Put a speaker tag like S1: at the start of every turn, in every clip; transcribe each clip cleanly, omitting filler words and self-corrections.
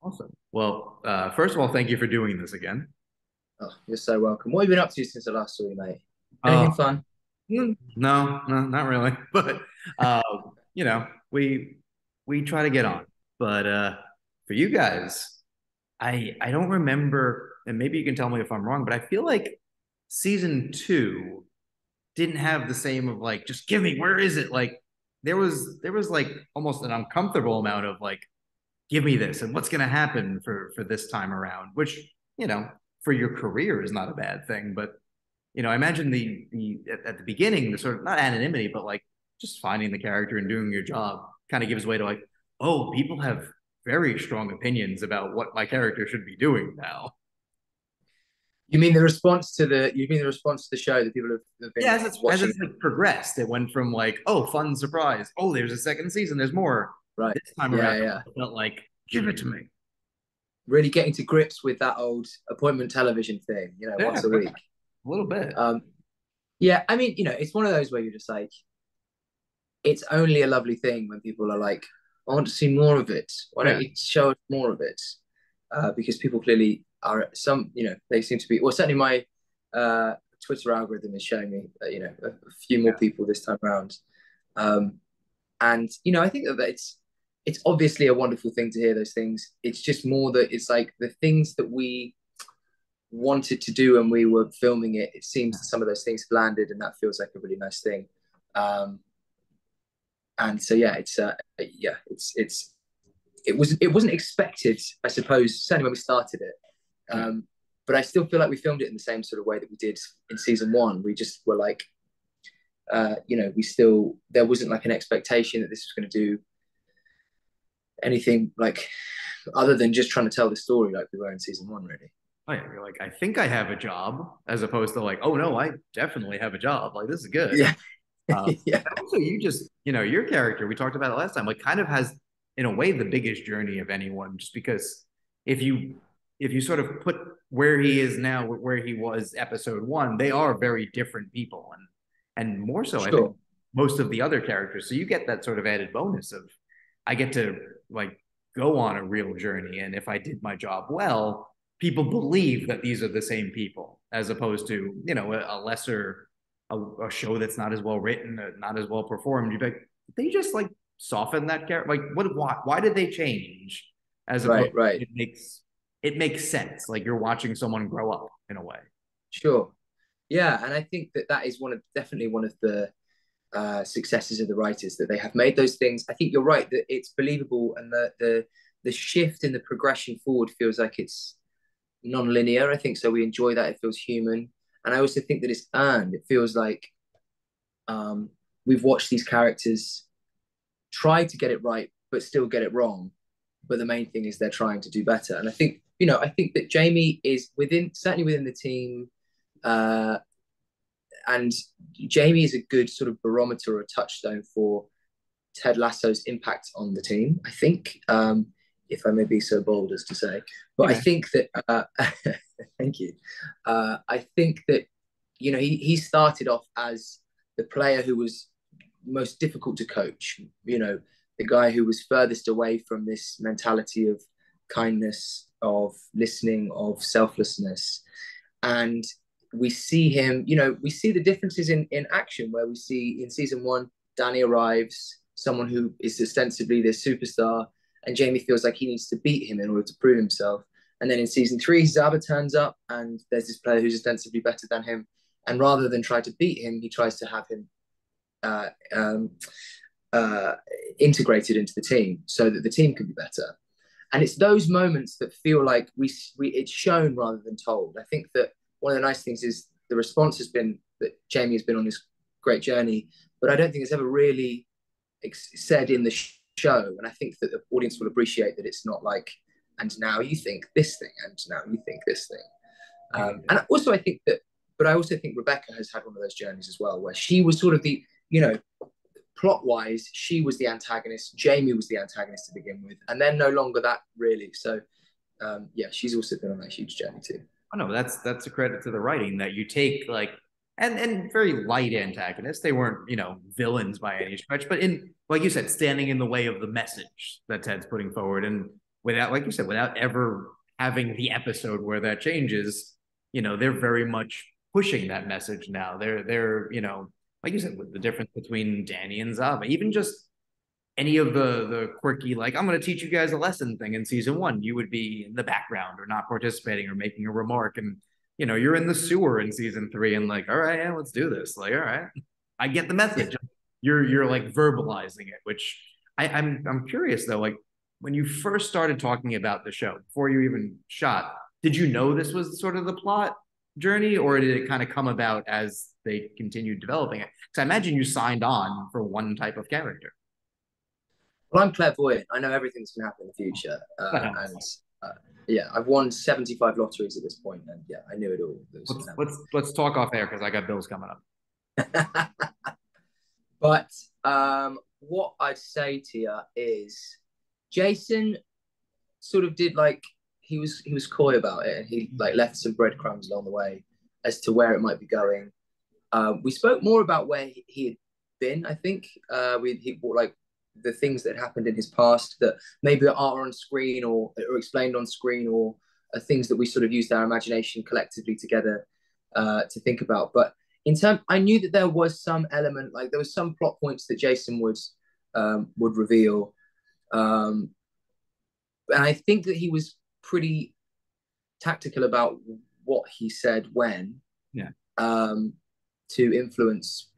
S1: Awesome. Well, first of all, thank you for doing this again.
S2: Oh, you're so welcome. What have you been up to since I last saw you, mate?
S1: Uh,
S2: Anything fun?
S1: no, no, not really. But uh, you know, we try to get on. But for you guys, I don't remember, and maybe you can tell me if I'm wrong, but I feel like season two didn't have the same of like, just give me, where is it? Like there was like almost an uncomfortable amount of like, give me this and what's going to happen for this time around, which for your career is not a bad thing. But I imagine the at the beginning, the sort of not anonymity, but like just finding the character and doing your job kind of gives way to like, oh, people have very strong opinions about what my character should be doing now.
S2: You mean the response to the show that people have
S1: Yeah,
S2: been
S1: as
S2: watching?
S1: it's like progressed, it went from like, oh, fun surprise, oh, there's a second season, there's more.
S2: Right.
S1: This time around,
S2: Yeah, yeah.
S1: it felt like, give it to me.
S2: Really getting to grips with that old appointment television thing,
S1: Yeah,
S2: once a week.
S1: a little bit.
S2: Um, yeah, I mean, it's one of those where you're just like, it's only a lovely thing when people are like, I want to see more of it. Why don't
S1: Yeah,
S2: you show us more of it? Because people clearly are they seem to be, well, certainly my Twitter algorithm is showing me that, a few more
S1: yeah.
S2: people this time around. Um, and, I think that it's obviously a wonderful thing to hear those things. It's just more that it's like the things that we wanted to do when we were filming it, it seems that some of those things have landed, and that feels like a really nice thing. Um, and so yeah, it wasn't expected, I suppose, certainly when we started it.
S1: Yeah.
S2: But I still feel like we filmed it in the same sort of way that we did in season one. We just were like, we still there wasn't like an expectation that this was going to do anything like other than just trying to tell the story like we were in season one, really.
S1: Oh yeah, you're like, I think I have a job, as opposed to like, oh no, I definitely have a job. Like this is good.
S2: Yeah, yeah,
S1: Also, you just, your character, we talked about it last time, like kind of has, in a way, the biggest journey of anyone, just because if you if you sort of put where he is now, where he was episode one, they are very different people, and more so, I think,
S2: sure,
S1: most of the other characters. So you get that sort of added bonus of, I get to like go on a real journey, and if I did my job well, people believe that these are the same people, as opposed to a lesser a show that's not as well written, not as well performed. You'd be like, they just like soften that character. Like, what? Why did they change? As opposed,
S2: right, right,
S1: it makes sense. Like you're watching someone grow up in a way.
S2: sure, yeah, and I think that that is definitely one of the successes of the writers that they have made those things. I think you're right that it's believable, and the shift in the progression forward feels like it's non-linear. I think so. We enjoy that; it feels human, and I also think that it's earned. It feels like um, we've watched these characters try to get it right, but still get it wrong. But the main thing is they're trying to do better, and I think that Jamie is certainly within the team. Uh, and Jamie is a good sort of barometer or a touchstone for Ted Lasso's impact on the team, I think, if I may be so bold as to say. But
S1: Hey
S2: I
S1: man,
S2: think that, thank you. I think that, he started off as the player who was most difficult to coach, the guy who was furthest away from this mentality of kindness, of listening, of selflessness. And we see the differences in action where we see in season one, Danny arrives, someone who is ostensibly this superstar, and Jamie feels like he needs to beat him in order to prove himself. And then in season three, Zaba turns up, and there's this player who's ostensibly better than him. And rather than try to beat him, he tries to have him uh, um, uh, integrated into the team so that the team can be better. And it's those moments that feel like we it's shown rather than told. I think that one of the nice things is the response has been that Jamie has been on this great journey, but I don't think it's ever really said in the show. And I think that the audience will appreciate that it's not like, and now you think this thing, and now you think this thing. And also, I think that, but I also think Rebecca has had one of those journeys as well, where she was sort of you know, plot wise, she was the antagonist. Jamie was the antagonist to begin with, and then no longer that really. So, yeah, she's also been on that huge journey too.
S1: oh no, that's a credit to the writing that you take like and very light antagonists. They weren't villains by any stretch, but in like you said, standing in the way of the message that Ted's putting forward, and without, like you said, without ever having the episode where that changes, they're very much pushing that message now. They're like you said, with the difference between Danny and Zava, even just any of the quirky, like, I'm going to teach you guys a lesson thing in season one, you would be in the background or not participating or making a remark. And, you're in the sewer in season three and like, all right, yeah, let's do this. Like, all right, I get the message. You're like verbalizing it, which I'm curious though, like when you first started talking about the show, before you even shot, did you know this was sort of the plot journey, or did it kind of come about as they continued developing it? Because I imagine you signed on for one type of character.
S2: Well, I'm clairvoyant. I know everything's going to happen in the future. And yeah, I've won 75 lotteries at this point, and yeah, I knew it all. That was
S1: Let's let's talk off air because I got bills coming up.
S2: But what I'd say to you is, Jason sort of did like he was coy about it, and he like left some breadcrumbs along the way as to where it might be going. We spoke more about where he had been. I think he like the things that happened in his past that maybe are on screen or explained on screen, or are things that we sort of used our imagination collectively together to think about. But I knew that there was some element, like there was some plot points that Jason would reveal, and I think that he was pretty tactical about what he said when,
S1: Yeah.
S2: To influence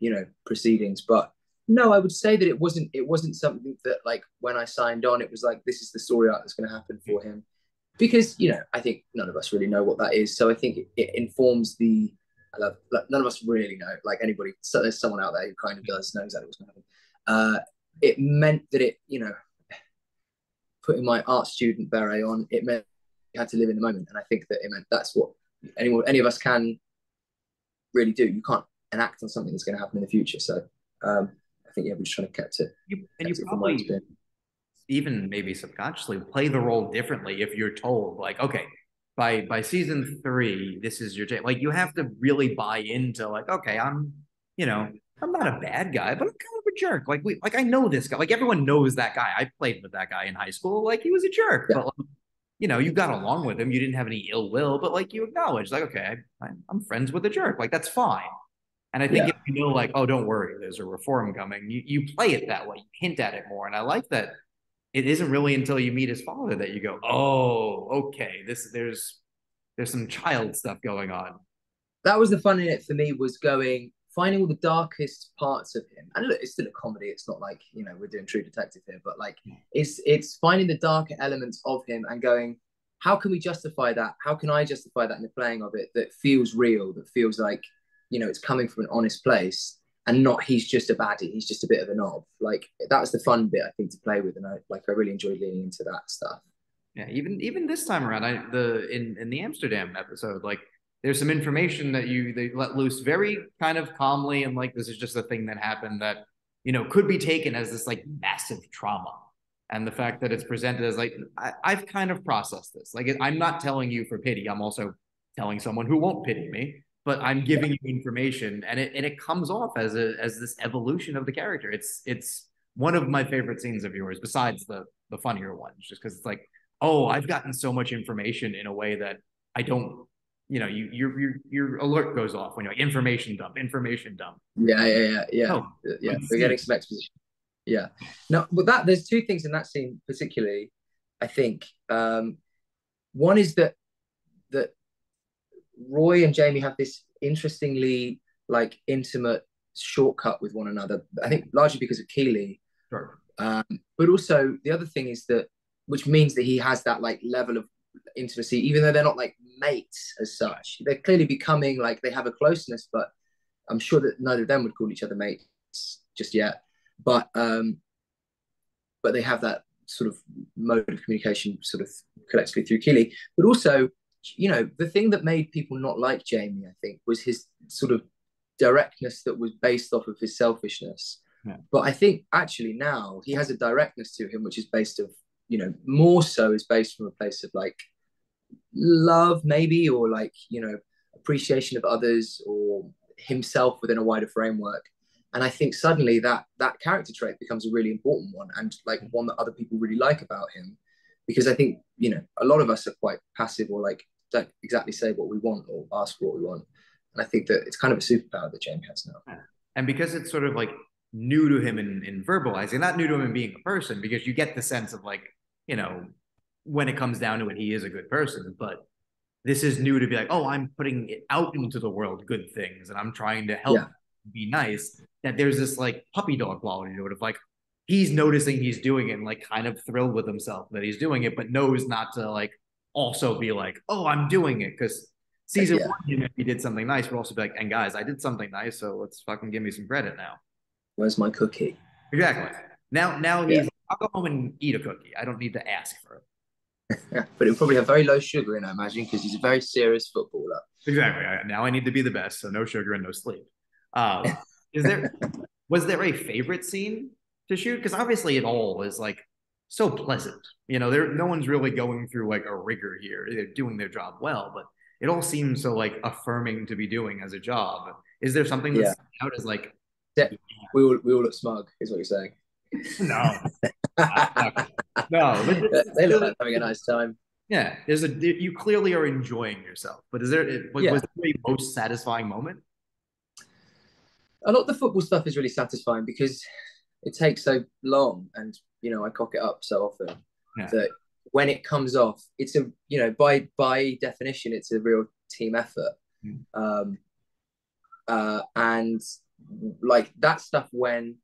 S2: proceedings. But no, I would say that it wasn't something that, like, when I signed on, it was like, this is the story arc that's going to happen for him, because I think none of us really know what that is. So I think it informs the. None of us really know. Like anybody, so there's someone out there who kind of does know exactly what's going to happen. It meant that putting my art student beret on, it meant you had to live in the moment, and I think that it meant that's what any of us can really do. You can't enact on something that's going to happen in the future. So I think, yeah, we're just trying to kept it.
S1: You probably even maybe subconsciously play the role differently if you're told, like, okay, by season three, this is your take. Like, you have to really buy into, like, okay, I'm not a bad guy, but I'm kind of a jerk. Like I know this guy. Like, everyone knows that guy. I played with that guy in high school. Like, he was a jerk,
S2: Yeah,
S1: but like, you got along with him. You didn't have any ill will, but like you acknowledged, like, okay, I'm friends with a jerk. Like, that's fine. And I think
S2: yeah.
S1: if like, oh, don't worry, there's a reform coming, you play it that way, you hint at it more. And I like that it isn't really until you meet his father that you go, oh, okay, there's some child stuff going on.
S2: That was the fun in it for me, was finding all the darkest parts of him. And look, it's still a comedy. It's not like we're doing True Detective here, but like it's finding the darker elements of him and going, how can we justify that? How can I justify that in the playing of it that feels real? That feels like it's coming from an honest place, and not he's just a baddie. He's just a bit of a knob. Like, that was the fun bit, I think, to play with, and I really enjoyed leaning into that stuff.
S1: Yeah, even this time around, in the Amsterdam episode, like, there's some information that they let loose very kind of calmly, and like, this is just a thing that happened that could be taken as this like massive trauma. And the fact that it's presented as like, I've kind of processed this. Like, I'm not telling you for pity. I'm also telling someone who won't pity me, but I'm
S2: Yeah,
S1: giving you information, and it comes off as this evolution of the character. It's one of my favorite scenes of yours, besides the funnier ones, just because it's like, oh, I've gotten so much information in a way that I don't, your alert goes off when you're like, information dump, information dump.
S2: yeah.
S1: Oh,
S2: Yeah.
S1: good
S2: We're
S1: scene.
S2: getting some exposition. Yeah. No, but there's two things in that scene particularly, I think. One is that Roy and Jamie have this interestingly, like, intimate shortcut with one another. I think largely because of Keeley.
S1: Sure.
S2: But also the other thing is that, which means that he has that like level of intimacy, even though they're not like mates as such. They're clearly becoming, like, they have a closeness, but I'm sure that neither of them would call each other mates just yet. But they have that sort of mode of communication sort of collectively through Keeley. But also, the thing that made people not like Jamie, I think, was his sort of directness that was based off of his selfishness.
S1: Yeah.
S2: But I think actually now he has a directness to him, which is based of, more so is based from a place of like love, maybe, or like, appreciation of others or himself within a wider framework. And I think suddenly that character trait becomes a really important one, and like one that other people really like about him. because I think a lot of us are quite passive or like don't exactly say what we want or ask for what we want, and I think that it's kind of a superpower that Jamie has now.
S1: Yeah. And because it's sort of like new to him in verbalizing, not new to him in being a person, because you get the sense of like, you know, when it comes down to it, he is a good person. But this is new to be like, oh, I'm putting it out into the world, good things, and I'm trying to help
S2: Yeah,
S1: be nice. That there's this like puppy dog quality to it of like, he's noticing he's doing it and like kind of thrilled with himself that he's doing it, but knows not to like also be like, oh, I'm doing it. Because season
S2: yeah.
S1: one, if he did something nice, we'd also be like, and guys, I did something nice, so let's fucking give me some credit now.
S2: Where's my cookie?
S1: Exactly. Now
S2: Yeah,
S1: he's like, I'll go home and eat a cookie. I don't need to ask for it.
S2: but it'll probably have very low sugar in, I imagine, because he's a very serious footballer.
S1: Exactly. Now I need to be the best, so no sugar and no sleep. Um, is there was there a favorite scene to shoot? Because obviously it all is like so pleasant. You know, there no one's really going through like a rigor here. They're doing their job well, but it all seems so like affirming to be doing as a job. Is there something that's
S2: Yeah,
S1: out as like,
S2: yeah. We all look smug, is what you're saying.
S1: no, no, but
S2: They look like having a nice time.
S1: yeah, there's a you clearly are enjoying yourself. But is there was
S2: Yeah,
S1: there a most satisfying moment?
S2: a lot of the football stuff is really satisfying because it takes so long, and I cock it up so often
S1: Yeah.
S2: that when it comes off, it's a by definition, it's a real team effort.
S1: Mm.
S2: And like that stuff when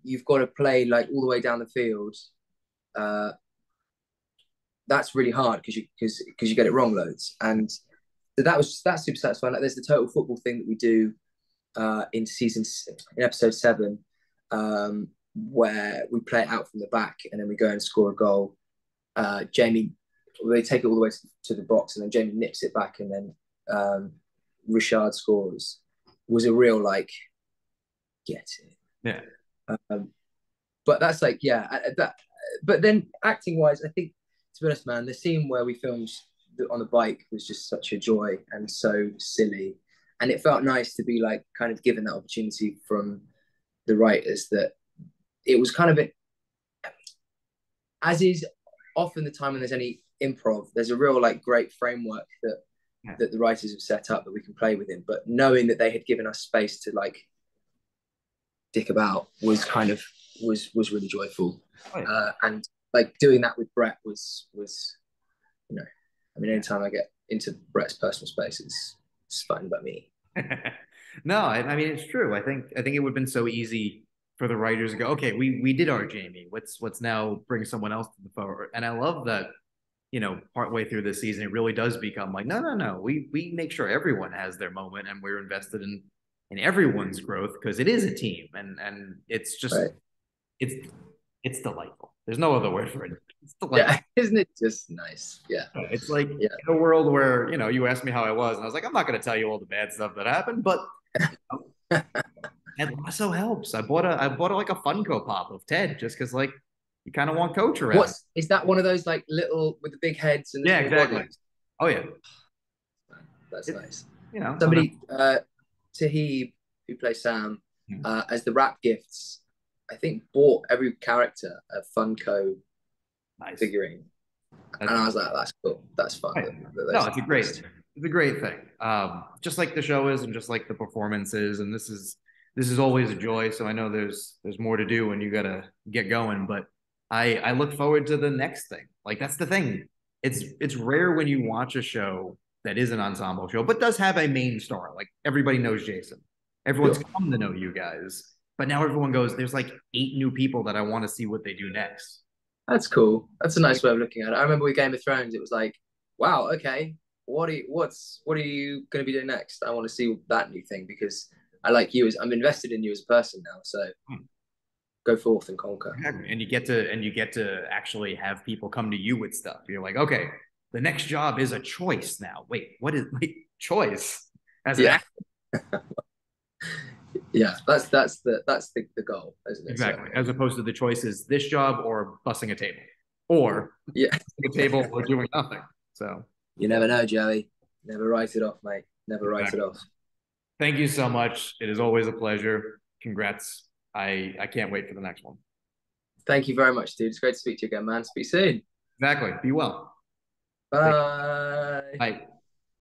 S2: you've got to play like all the way down the field, uh, that's really hard because you get it wrong loads. And so that's super satisfying. Like there's the total football thing that we do in episode 7, where we play it out from the back and then we go and score a goal. Jamie, they take it all the way to the box and then Jamie nips it back and then Richard scores. Was a real like get it.
S1: Yeah.
S2: Um, but that's like that. But then acting wise, I think to be honest, man, the scene where we filmed on the bike was just such a joy and so silly, and it felt nice to be like kind of given that opportunity from the writers that it was kind of as is often the time when there's any improv, there's a real like great framework
S1: Yeah.
S2: that the writers have set up that we can play within. But knowing that they had given us space to like dick about was kind of was really joyful.
S1: Oh, yeah.
S2: And like doing that with Brett was I mean,
S1: Yeah.
S2: anytime I get into Brett's personal space, it's fine by me.
S1: No, I mean it's true. I think it would have been so easy for the writers to go, okay, we did our Jamie. Let's now bring someone else to the forward. And I love that, partway through the season, it really does become like, no, no, no. We make sure everyone has their moment and we're invested in everyone's growth because it is a team and it's just
S2: Right?
S1: it's it's delightful. There's no other word for it. It's delightful.
S2: Yeah, isn't it just nice? Yeah,
S1: It's like
S2: yeah,
S1: in a world where, you asked me how I was, and I was like, I'm not going to tell you all the bad stuff that happened, but and Lasso helps. I bought like a Funko Pop of Ted just because like you kind of want Coach around.
S2: What's is that one of those like little with the big heads and the
S1: Yeah,
S2: small
S1: exactly.
S2: bodies?
S1: Oh yeah,
S2: That's
S1: it,
S2: nice.
S1: sometimes.
S2: Somebody, Tahib, who plays Sam, as the wrap gifts, I think bought every character a Funko
S1: Nice.
S2: figurine,
S1: That's,
S2: and I was like, "That's cool. That's fun."
S1: right. No, it's a great thing. Just like the show is, and just like the performances, and this is always a joy. So I know there's more to do, and you gotta get going. But I look forward to the next thing. Like that's the thing. It's rare when you watch a show that is an ensemble show, but does have a main star. Like everybody knows Jason. Everyone's
S2: Sure.
S1: come to know you guys. But now everyone goes, there's like 8 new people that I want to see what they do next.
S2: That's cool. That's a nice way of looking at it. I remember with Game of Thrones, it was like, "Wow, okay, what are you going to be doing next? I want to see that new thing because I like you as I'm invested in you as a person now. So go forth and conquer."
S1: And you get to actually have people come to you with stuff. You're like, okay, the next job is a choice now. Wait, what is choice as an
S2: Yeah,
S1: actor?
S2: yeah. That's the goal, isn't it? So
S1: Exactly. As opposed to the choices this job or bussing a table. Or
S2: yeah,
S1: bussing a table or doing nothing. So
S2: you never know, Joey. Never write it off, mate. Never write it
S1: exactly.
S2: off.
S1: Thank you so much. It is always a pleasure. Congrats. I can't wait for the next one.
S2: Thank you very much, dude. It's great to speak to you again, man. Speak soon.
S1: Exactly. Be well. Take-
S2: Bye.
S1: Bye.